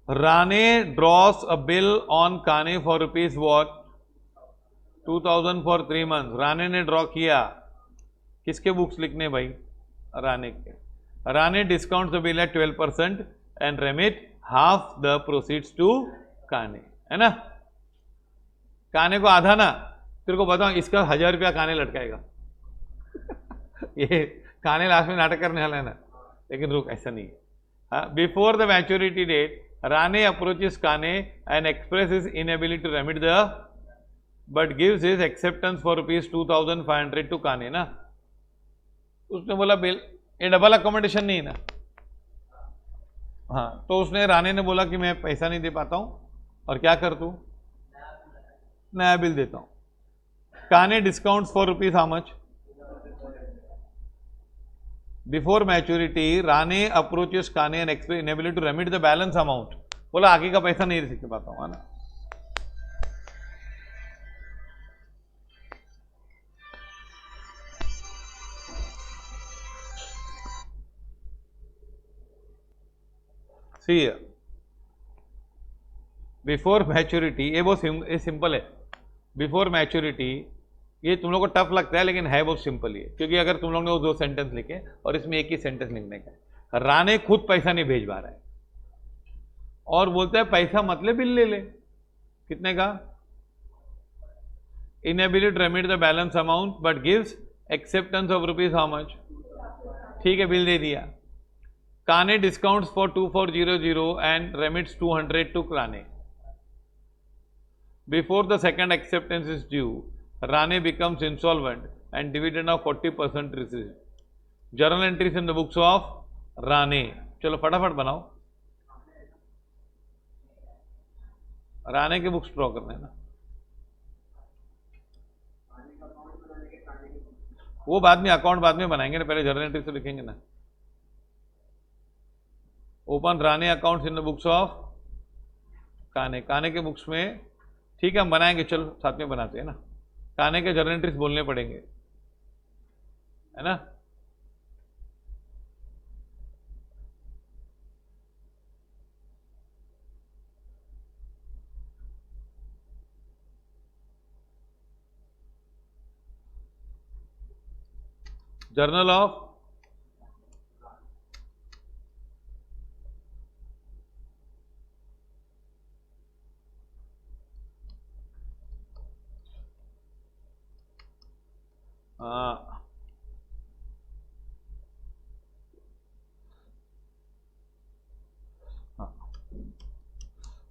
Rane draws a bill on Kane for rupees what? 2000 for 3 months. राने ने draw किया, किसके books लिखने भाई? राने के. Rane discount the bill at 12% and remit half the proceeds to Kane, है ना? काने को आधा ना, तेरे को बताऊं इसका 1000 रुपया काने लटकाएगा. ये काने लास्ट में नाटक करने वाला है ना, लेकिन रुक, ऐसा नहीं है. Before the maturity date Rane approaches Kane and express is inability to remit the but gives his acceptance for rupees 2500 to Kane ना. उसने बोला बिल, ये डबल अकोमोडेशन नहीं है ना. हाँ, तो उसने राने ने बोला कि मैं पैसा नहीं दे पाता हूं और क्या कर तू, नया बिल देता हूं. Kane discounts for rupees how much? Before maturity Rane approaches Kane and express inability to remit the balance amount. बोला आगे का पैसा नहीं दे पाता हूं, है ना. सी बिफोर मैच्योरिटी, ये बहुत सिंपल है. बिफोर मैच्योरिटी ये तुम लोग को टफ लगता है, लेकिन है बहुत सिंपल ही है, क्योंकि अगर तुम लोग ने वो 2 सेंटेंस लिखे और इसमें एक ही सेंटेंस लिखने का है. राने खुद पैसा नहीं भेज पा रहा है और बोलता है पैसा मतलब बिल ले ले. कितने का? Inability to remit the balance amount but gives acceptance of rupees how much? ठीक है, बिल दे दिया. Kane discounts for 2400 and remits 200 to Rane. Before the second acceptance is due Rane becomes insolvent and dividend of 40% received. Journal entries in the books of राने. चलो फटाफट बनाओ. राने के books draw करने ना, वो बाद में, अकाउंट बाद में बनाएंगे ना, पहले जर्नल एंट्री से लिखेंगे ना. Open Rane accounts in the books of काने. काने के बुक्स में, ठीक है हम बनाएंगे, चलो साथ में बनाते हैं ना. काने के जर्नल एंट्रीज बोलने पड़ेंगे, है ना. जर्नल ऑफ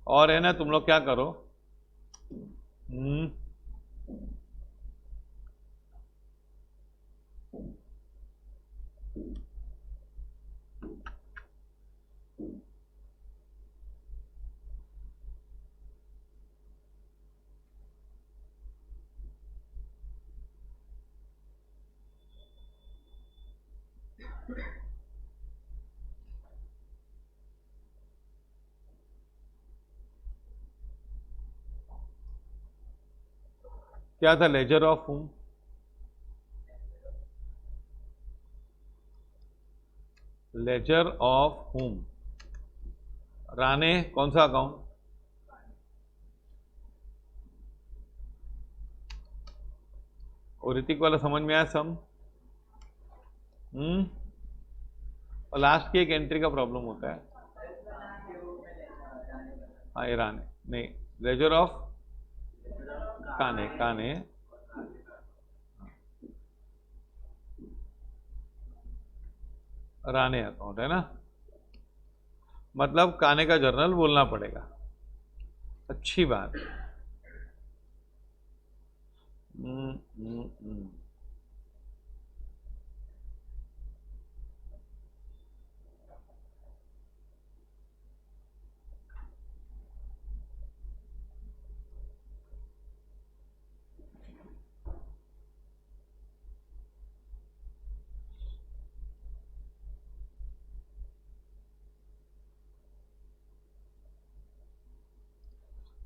और है ना, तुम लोग क्या करो, क्या था ledger of whom? Ledger of whom. Rane कौन सा अकाउंट? और ऋतिक वाला समझ में आया सम? और लास्ट की एक एंट्री का प्रॉब्लम होता है. हाँ, ये राने नहीं, लेजर ऑफ काने. काने राने अकाउंट है ना, मतलब काने का जर्नल बोलना पड़ेगा. अच्छी बात.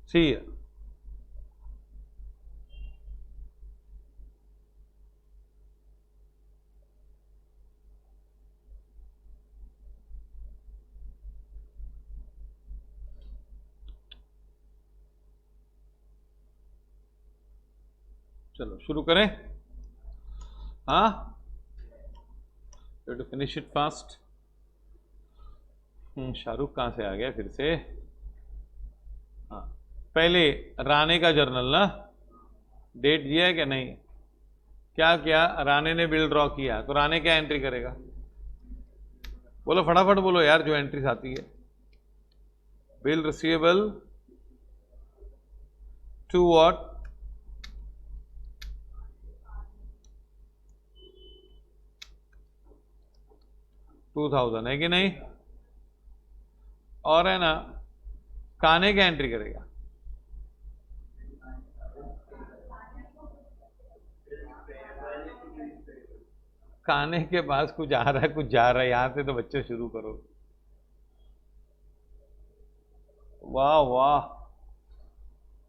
सी चलो शुरू करें। हाँ, to finish it fast. Shahrukh कहाँ से आ गया फिर से? हाँ, पहले राणे का जर्नल ना, डेट दिया है क्या? नहीं। क्या किया राणे ने? बिल ड्रॉ किया, तो राणे क्या एंट्री करेगा? बोलो फटाफट बोलो यार, जो एंट्रीज आती है। Bill receivable to what? 2000 है कि नहीं? और है ना, काने क्या एंट्री करेगा? काने के पास कुछ आ रहा है, कुछ जा रहा है, यहां से तो बच्चे शुरू करो। वाह वाह,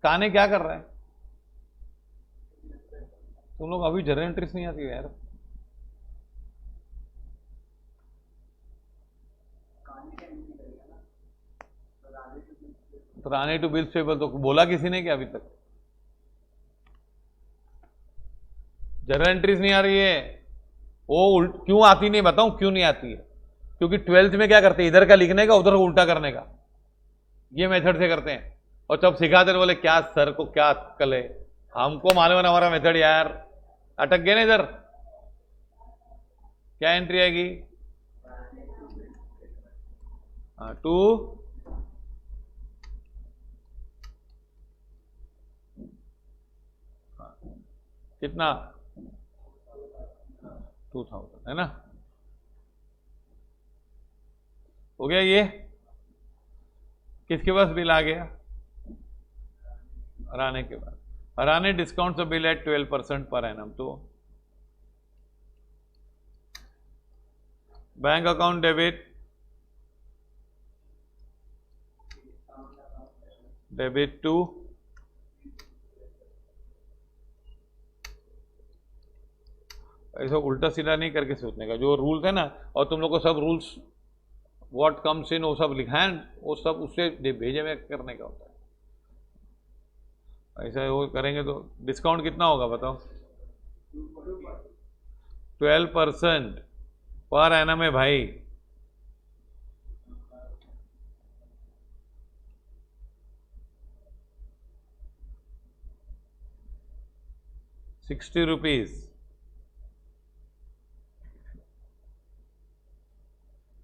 काने क्या कर रहा है? तुम लोग अभी जर्नल एंट्रीज नहीं आती है यार। तो राणे टू बिल्स पेबल तो बोला किसी ने क्या अभी तक? जर्नल एंट्रीज नहीं आ रही है। वो क्यों आती नहीं बताऊं क्यों नहीं आती है? क्योंकि 12th में क्या करते हैं, इधर का लिखने का उधर को उल्टा करने का, ये मेथड से करते हैं। और जब सिखाते बोले क्या सर को क्या अक्ल है, हमको मालूम है ना हमारा मेथड यार। अटक गए ना इधर। क्या एंट्री आएगी? टू कितना? 2000 है ना? हो गया ये। किसके पास बिल आ गया? राणे के पास। राणे डिस्काउंट बिल एट 12% पर एनम। तो बैंक अकाउंट डेबिट टू ऐसा उल्टा सीधा नहीं करके सोचने का, जो रूल्स है ना, और तुम लोग को सब रूल्स व्हाट कम्स इन वो सब लिखा है, वो सब उससे भेजे में करने का होता है। ऐसा वो करेंगे तो डिस्काउंट कितना होगा बताओ? 12% पर एनम है भाई। ₹60।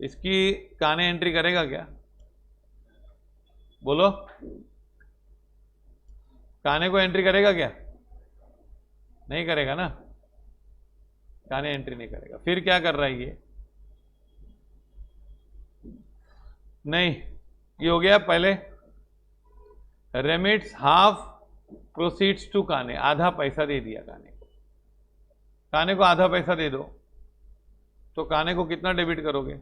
इसकी काने एंट्री करेगा क्या? बोलो, काने को एंट्री करेगा क्या? नहीं करेगा ना, काने एंट्री नहीं करेगा। फिर क्या कर रहा है ये? नहीं, ये हो गया पहले। रेमिट्स हाफ प्रोसीड्स टू काने, आधा पैसा दे दिया काने को। काने को आधा पैसा दे दो, तो काने को कितना डेबिट करोगे?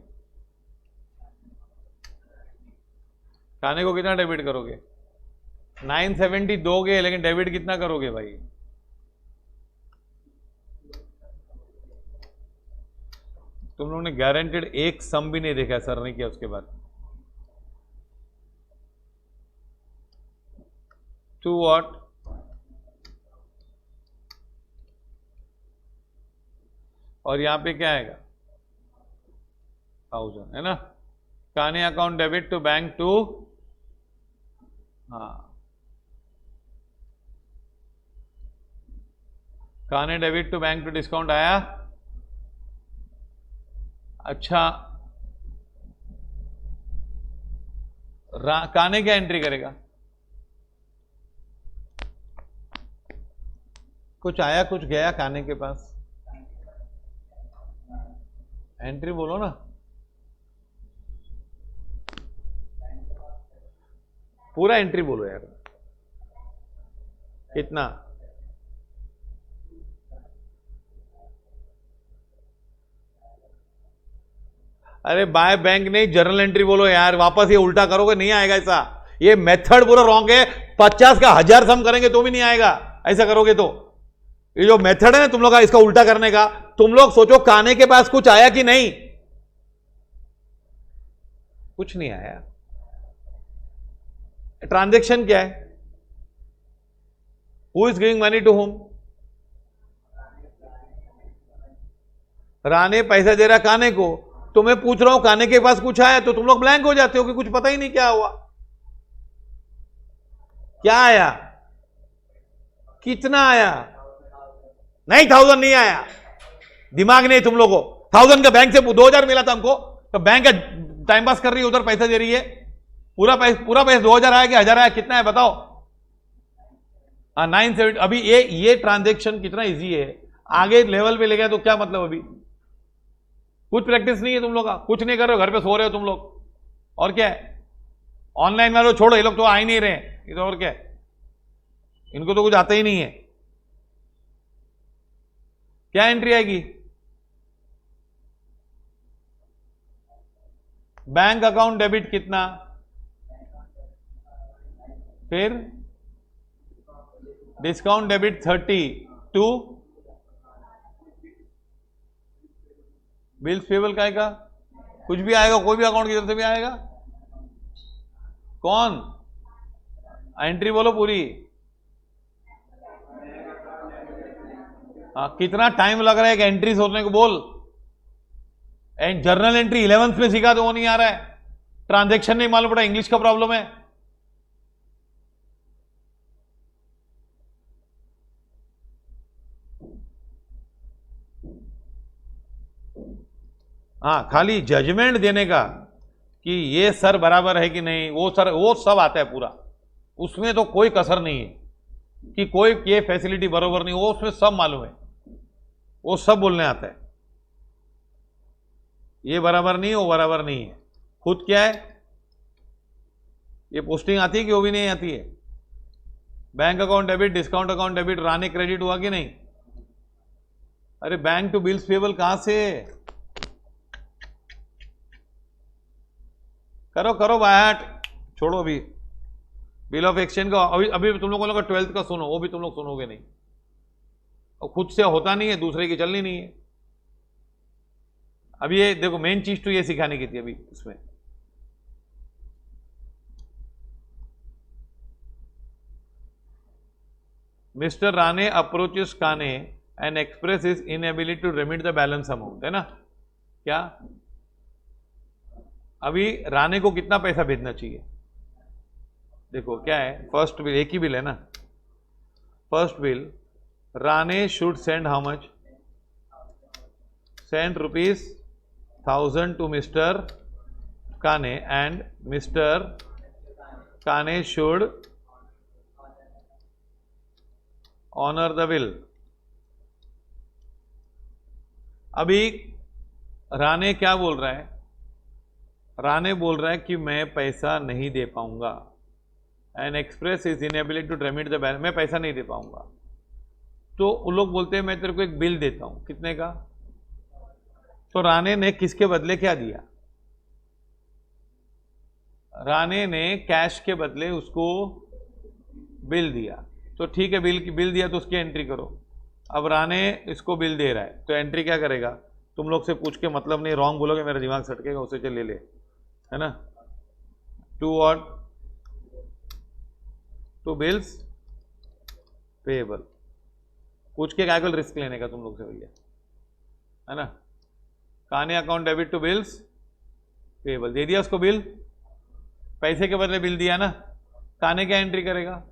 काने को कितना डेबिट करोगे? 970 दोगे, लेकिन डेबिट कितना करोगे भाई? तुम लोगों ने गारंटेड एक सम भी नहीं देखा सर ने किया उसके बाद। To what? और यहां पे क्या आएगा? 1000 है ना? Kane account debit to bank to, हाँ, Kane debit to bank to discount आया। अच्छा, काने क्या एंट्री करेगा? कुछ आया कुछ गया काने के पास, एंट्री बोलो ना। पूरा एंट्री बोलो यार। कितना? अरे बाय बैंक नहीं, जर्नल एंट्री बोलो यार। वापस ये उल्टा करोगे नहीं आएगा ऐसा। ये मेथड पूरा रॉन्ग है। 50 का 1000 सम करेंगे तो भी नहीं आएगा ऐसा करोगे तो। ये जो मेथड है ना तुम लोग का इसका उल्टा करने का, तुम लोग सोचो काने के पास कुछ आया कि नहीं? कुछ नहीं आया। ट्रांजैक्शन क्या है? Who is giving money to whom? Rane पैसा दे रहा काने को, तो मैं पूछ रहा हूं काने के पास कुछ आया, तो तुम लोग ब्लैंक हो जाते हो कि कुछ पता ही नहीं क्या हुआ। क्या आया, कितना आया? नहीं 1000 नहीं आया, दिमाग नहीं तुम लोगों को। 1000 का बैंक से 2000 मिला था हमको, तो बैंक का टाइम पास कर रही है, उधर पैसा दे रही है। पूरा पैसा 2000 आया कि 1000 आया, कितना है बताओ? 970। अभी ये ट्रांजेक्शन कितना इजी है, आगे लेवल पे ले गया तो क्या मतलब? अभी कुछ प्रैक्टिस नहीं है तुम लोग का, कुछ नहीं कर रहे हो, घर पे सो रहे हो तुम लोग, और क्या है? ऑनलाइन वालों छोड़ो, ये लोग तो आ ही नहीं रहे, ये तो और क्या है, इनको तो कुछ आता ही नहीं है। क्या एंट्री आएगी? बैंक अकाउंट डेबिट कितना, फिर discount debit 30 to bills payable का आएगा, कुछ भी आएगा, कोई भी अकाउंट की तरफ से भी आएगा। कौन एंट्री बोलो पूरी? कितना टाइम लग रहा है कि एंट्री सोचने को बोल। जर्नल एंट्री 11th में सीखा तो वो नहीं आ रहा है, ट्रांजैक्शन नहीं मालूम पड़ा, इंग्लिश का प्रॉब्लम है। हाँ, खाली जजमेंट देने का कि ये सर बराबर है कि नहीं, वो सर वो सब आता है पूरा, उसमें तो कोई कसर नहीं है कि कोई ये फैसिलिटी बराबर नहीं, वो उसमें सब मालूम है, वो सब बोलने आता है। ये बराबर नहीं, वो बराबर नहीं है, खुद क्या है, ये पोस्टिंग आती है कि वो भी नहीं आती है? Bank account debit, discount account debit, Rane credit हुआ कि नहीं? अरे बैंक टू बिल्स पेबल कहां से? करो करो बाहर, छोड़ो अभी बिल ऑफ एक्सचेंज का। अभी तुम लोगों का 12th का सुनो, वो भी तुम लोग सुनोगे नहीं, और खुद से होता नहीं है, दूसरे की चलनी नहीं है। अभी ये देखो, मेन चीज तो ये सिखाने की थी अभी इसमें। Mister Rane approaches Kane and express is inability to remit the balance amount, है ना? क्या अभी राणे को कितना पैसा भेजना चाहिए? देखो क्या है, फर्स्ट बिल, एक ही बिल है ना, first bill, Rane should send how much? Send ₹1000 to Mr. Kane, and Mr. Kane should honor the bill. अभी राणे क्या बोल रहा है? राणे बोल रहा है कि मैं पैसा नहीं दे पाऊंगा, and express is inability to remit the balance, मैं पैसा नहीं दे पाऊंगा। तो उन लोग बोलते हैं मैं तेरे को एक बिल देता हूं, कितने का? तो राणे ने किसके बदले क्या दिया? राणे ने कैश के बदले उसको बिल दिया, तो ठीक है, बिल दिया तो उसकी एंट्री करो। अब राणे इसको बिल दे रहा है, तो एंट्री क्या करेगा? तुम लोग से पूछ के मतलब नहीं, रॉन्ग बोलोगे मेरा दिमाग सटकेगा, उसे चल ले, है ना? टू बिल्स पेएबल, पूछ के क्या रिस्क लेने का तुम लोग से भैया, है ना? Kane account debit to bills payable, दे दिया उसको बिल, पैसे के बदले बिल दिया ना, काने क्या एंट्री करेगा?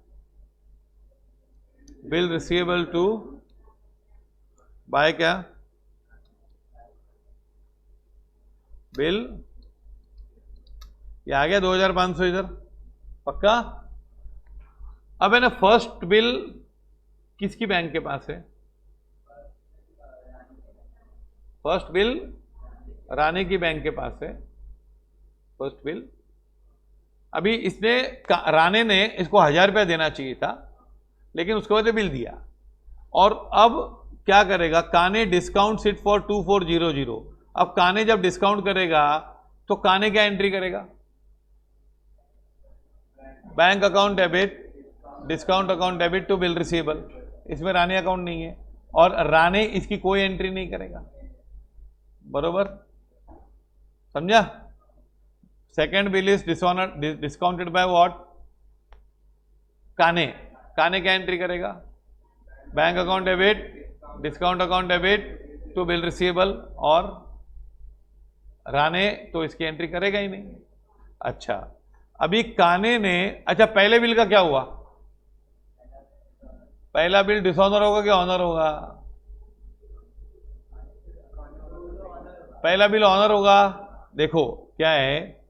बिल रिसीवेबल टू बाय क्या? बिल, ये आ गया 2500 इधर, पक्का? अब है ना, फर्स्ट बिल किसकी बैंक के पास है? फर्स्ट बिल राणे की बैंक के पास है, फर्स्ट बिल। अभी इसने, राणे ने इसको 1000 रुपया देना चाहिए था, लेकिन उसके बाद बिल दिया, और अब क्या करेगा? काने डिस्काउंट सीट फॉर 2400। अब काने जब डिस्काउंट करेगा तो काने क्या एंट्री करेगा? Bank account debit, discount account debit to bill receivable, इसमें राणे अकाउंट नहीं है, और राणे इसकी कोई एंट्री नहीं करेगा, बरोबर? समझा? Second bill is discounted by what? Kane, Kane क्या एंट्री करेगा? Bank account debit, discount account debit to bill receivable, और राणे तो इसकी एंट्री करेगा ही नहीं। अच्छा, अभी काने ने, अच्छा पहले बिल का क्या हुआ? पहला बिल डिसऑनर होगा कि ऑनर होगा? पहला बिल ऑनर होगा। देखो क्या है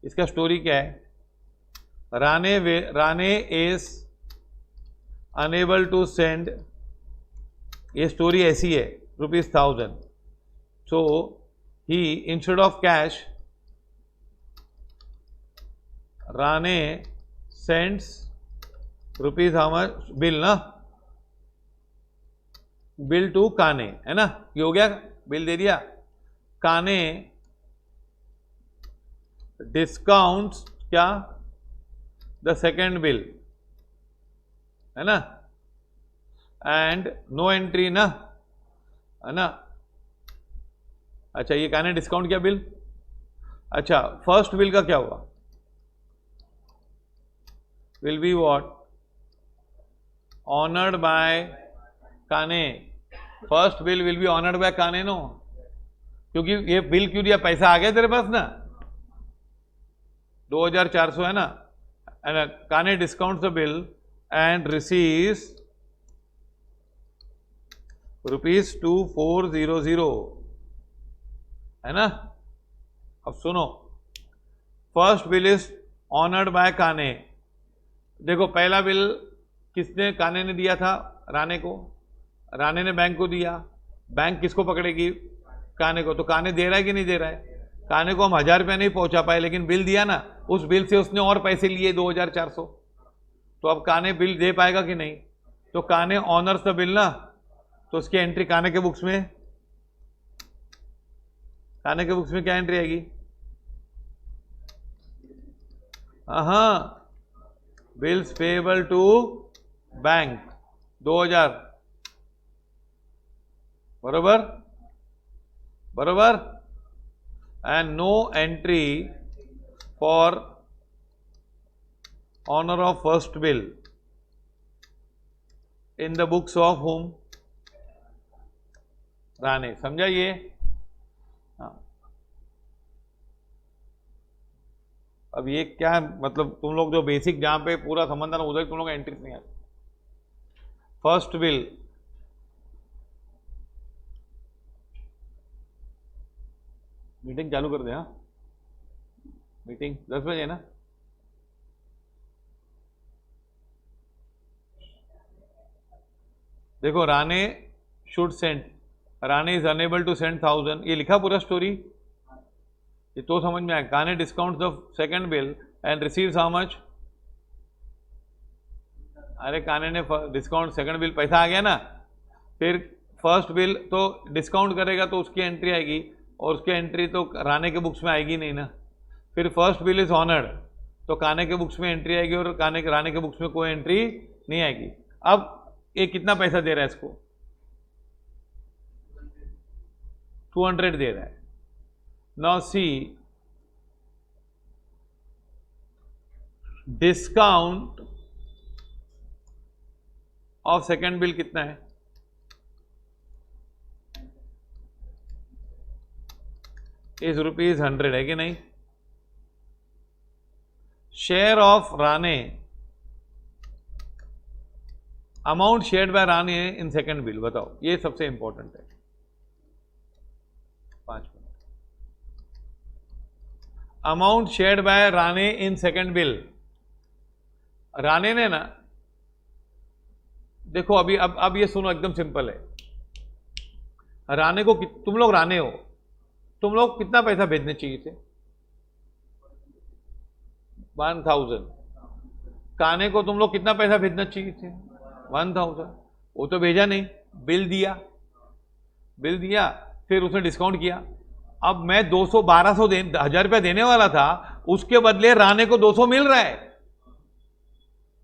इसका स्टोरी, क्या है? Rane is unable to send, ये स्टोरी ऐसी है, ₹1000। So he instead of cash, Rane sends rupees how much, bill ना, बिल टू काने, है ना, ये हो गया, बिल दे दिया। काने डिस्काउंट्स क्या? द सेकेंड बिल, है ना, एंड नो एंट्री ना, है ना। अच्छा, ये काने डिस्काउंट किया बिल। अच्छा, फर्स्ट बिल का क्या हुआ? Will be what? Honoured by Kane. First bill will be honoured by Kane, no, क्योंकि ये बिल क्यों दिया? पैसा आ गया तेरे पास ना, 2400 है ना, एंड काने discount the bill and receives ₹2400, है ना। अब सुनो, first bill is honoured by काने। देखो पहला बिल किसने, काने ने दिया था राणे को, राणे ने बैंक को दिया, बैंक किसको पकड़ेगी? काने को। तो काने दे रहा है कि नहीं दे रहा है? काने को हम 1000 रुपया नहीं पहुंचा पाए, लेकिन बिल दिया ना, उस बिल से उसने और पैसे लिए 2400, तो अब काने बिल दे पाएगा कि नहीं? तो काने ऑनर्स द बिल ना, तो उसकी एंट्री काने के बुक्स में, काने के बुक्स में क्या एंट्री आएगी? हाँ, बिल्स पेएबल टू बैंक 2000, बरोबर बरोबर, and no entry for honour of first bill in the books of whom? Rane. समझा ये? हाँ। अब ये क्या है, मतलब तुम लोग जो बेसिक जहां पे पूरा समझना ना, उधर तुम लोग एंट्री नहीं आती। फर्स्ट बिल, मीटिंग चालू कर दे। हाँ, मीटिंग 10 बजे ना। देखो, Rane should send, Rane is unable to send 1000, ये लिखा पूरा स्टोरी, ये तो समझ में आया। काने discount the second bill and receives how much? अरे काने ने डिस्काउंट सेकंड बिल, पैसा आ गया ना, फिर फर्स्ट बिल तो डिस्काउंट करेगा तो उसकी एंट्री आएगी, और उसकी एंट्री तो राणे के बुक्स में आएगी नहीं ना। फिर फर्स्ट बिल इज ऑनर्ड, तो काने के बुक्स में एंट्री आएगी, और राणे के बुक्स में कोई एंट्री नहीं आएगी। अब ये कितना पैसा दे रहा है इसको? 200 दे रहा है। Now see, discount of second bill कितना है? इस ₹100 है कि नहीं? Share of Rane, amount shared by Rane in second bill, बताओ, ये सबसे इंपॉर्टेंट है। 5 minute. Amount shared by Rane in second bill, Rane ने ना, देखो अभी अब ये सुनो, एकदम सिंपल है। राणे को, तुम लोग राणे हो, तुम लोग कितना पैसा भेजने चाहिए थे? 1000। काने को तुम लोग कितना पैसा भेजना चाहिए थे? 1000। वो तो भेजा नहीं, बिल दिया, बिल दिया, फिर उसने डिस्काउंट किया। अब मैं 200 1200 1000 रुपया देने वाला था, उसके बदले राणे को 200 मिल रहा है,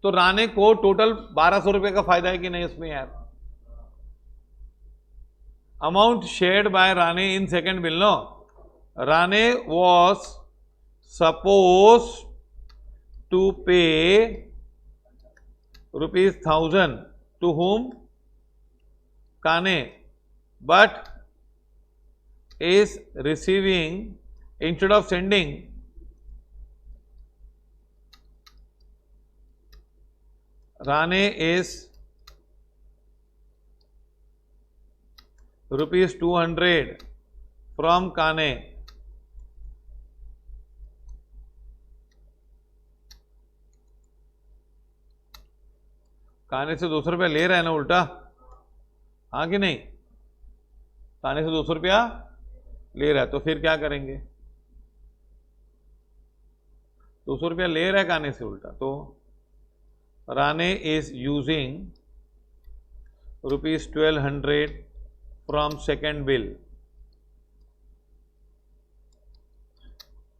तो राणे को टोटल 1200 रुपए का फायदा है कि नहीं उसमें यार? Amount shared by Rane in second bill, no, Rane was suppose to pay ₹1000 to whom? काने, but is receiving instead of sending Rane is rupees 200 from Kane. काने से 200 रुपया ले रहा है ना उल्टा, हाँ कि नहीं? काने से 200 रुपया ले रहा है, तो फिर क्या करेंगे? 200 रुपया ले रहा है काने से उल्टा, तो Rane is using rupees 1200 from second bill.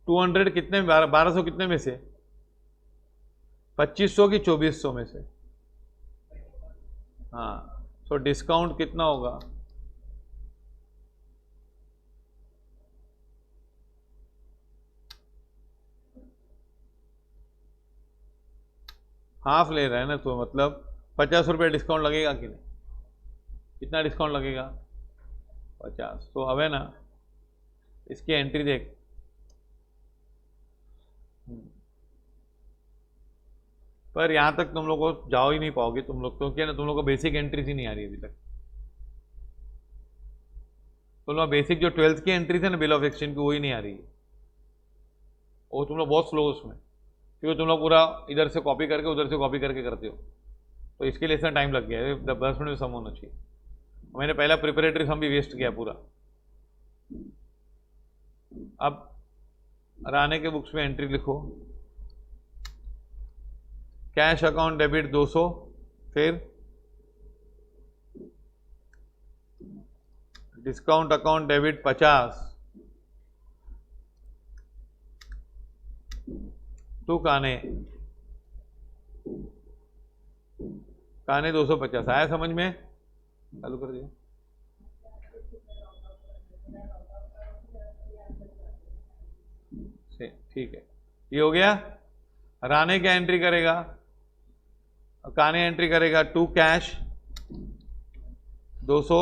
200 कितने, 1200 कितने में से? 2500 की 2400 में से. हाँ, सो डिस्काउंट कितना होगा? हाफ ले रहा है ना, तो मतलब 50 रुपये डिस्काउंट लगेगा कि नहीं? कितना डिस्काउंट लगेगा? 50. तो अब है ना, इसकी एंट्री देख. पर यहां तक तुम लोग को जाओ ही नहीं पाओगे तुम लोग, क्योंकि ना तुम लोग को बेसिक एंट्रीज ही नहीं आ रही अभी तक. तुम लोग बेसिक जो 12th की एंट्रीज है ना बिल ऑफ एक्सचेंज की, वो ही नहीं आ रही है. वो तुम लोग बहुत स्लो उसमें, क्योंकि तुम लोग पूरा इधर से कॉपी करके उधर से कॉपी करके करते हो, तो इसके लिए इतना टाइम लग गया है. 10 मिनट में सम होना चाहिए. मैंने पहला प्रिपरेटरी सम भी वेस्ट किया पूरा. अब राने के बुक्स में एंट्री लिखो. कैश अकाउंट डेबिट 200, फिर डिस्काउंट अकाउंट डेबिट 50 टू काने. काने 250. आया समझ में? चालू कर दिया. ठीक है, ये हो गया. राने क्या एंट्री करेगा? काने एंट्री करेगा 2 कैश 200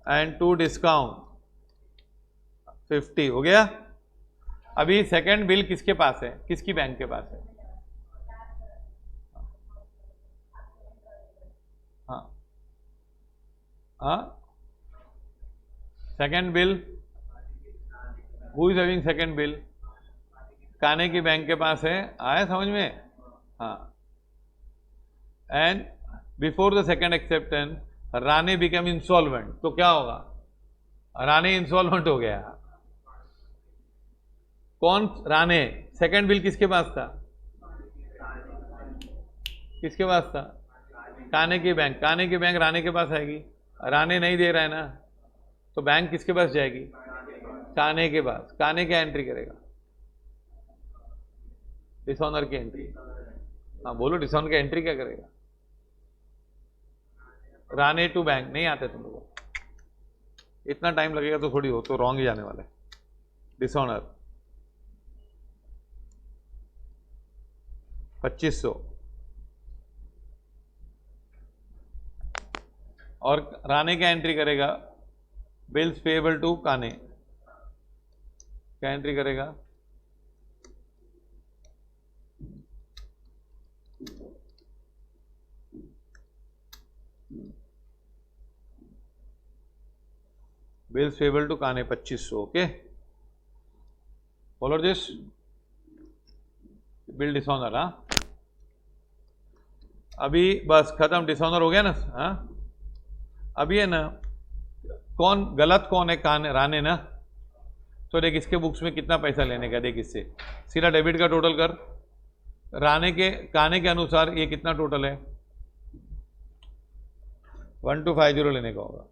एंड 2 डिस्काउंट 50. हो गया. अभी सेकंड बिल किसके पास है? किसकी बैंक के पास है? हाँ हाँ, second bill, who is having second bill? काने की बैंक के पास है. आया समझ में? हाँ. And before the second acceptance Rane become insolvent. तो क्या होगा? राने इंसॉल्वेंट हो गया. कौन? राने. सेकंड बिल किसके पास था? किसके पास था? काने की बैंक. काने की बैंक राने के पास आएगी. राने नहीं दे रहा है ना, तो बैंक किसके पास जाएगी? काने के पास. काने क्या एंट्री करेगा? डिसऑनर की एंट्री. हाँ बोलो, डिसऑनर की एंट्री क्या करेगा? राने टू बैंक. नहीं आते तुम लोगों को, इतना टाइम लगेगा तो थोड़ी हो, तो रॉन्ग ही जाने वाला है. डिसऑनर 2500 और राने क्या एंट्री करेगा? बिल्स पेएबल टू काने. क्या एंट्री करेगा? बिल्स पेएबल टू काने 2500. Okay, follow this. Bill dishonour. हाँ, अभी बस खत्म. डिसऑनर हो गया ना. हाँ, अभी है ना, कौन गलत, कौन है? काने, राने ना. तो देख इसके बुक्स में कितना पैसा लेने का. देख इससे सीधा डेबिट का टोटल कर. राने के, काने के अनुसार ये कितना टोटल है? 1250 लेने का होगा.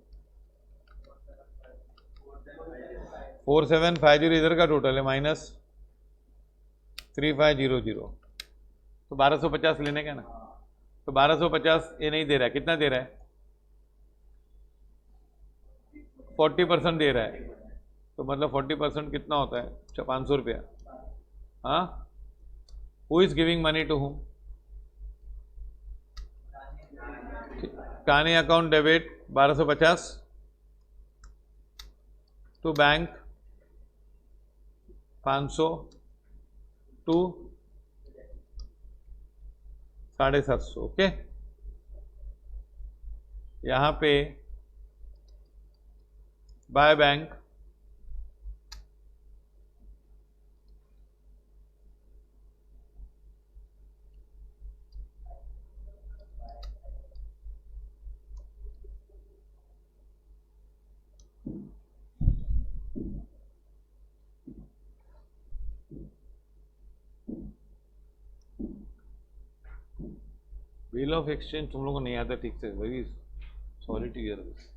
4750 इधर का टोटल है, माइनस 3500, तो 1250 लेने का ना. तो 1250 ये नहीं दे रहा है. कितना दे रहा है? 40% दे रहा है. तो मतलब 40% कितना होता है? 500 रुपया. हाँ, who is giving money to whom? Kane account debit 1250 to bank 500 to 750, okay. यहाँ पे by bank 'bill of exchange' तुम लोगों को नहीं आता ठीक से, very sorry to hear this.